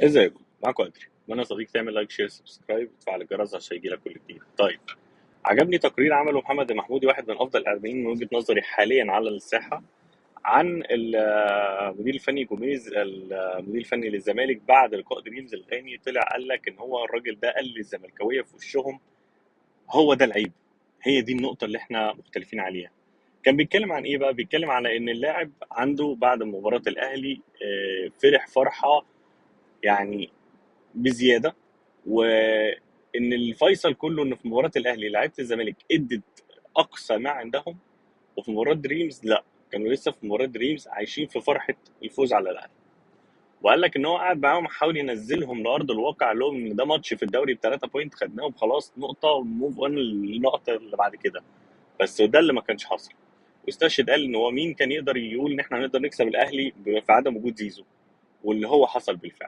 ازيكم؟ معاكم أدري، وأنا صديق تعمل لايك شير سبسكرايب وتفعل الجرس عشان يجيلك كل جديد. طيب، عجبني تقرير عمله محمد المحمودي، واحد من أفضل اللاعبين من وجهة نظري حاليا على الساحة، عن المدير الفني جوميز، المدير الفني للزمالك، بعد لقاء دريمز الغاني. طلع قال لك إن هو الراجل ده قال للزملكاوية في وشهم هو ده العيب، هي دي النقطة اللي احنا مختلفين عليها. كان بيتكلم عن ايه بقى؟ بيتكلم على ان اللاعب عنده بعد مباراة الاهلي فرح فرحة يعني بزياده، وان الفيصل كله ان في مباراه الاهلي لعيبه الزمالك ادت اقصى ما عندهم، وفي مباراه دريمز لا، كانوا لسه في مباراه دريمز عايشين في فرحه الفوز على الاهلي. وقال لك ان هو قاعد معاهم حاول ينزلهم لارض الواقع، قال لهم ان ده ماتش في الدوري بثلاثه بوينت خدناهم خلاص، نقطه وموف اون النقطه اللي بعد كده. بس ده اللي ما كانش حاصل. واستشهد قال ان هو مين كان يقدر يقول ان احنا هنقدر نكسب الاهلي في عدم وجود زيزو، واللي هو حصل بالفعل.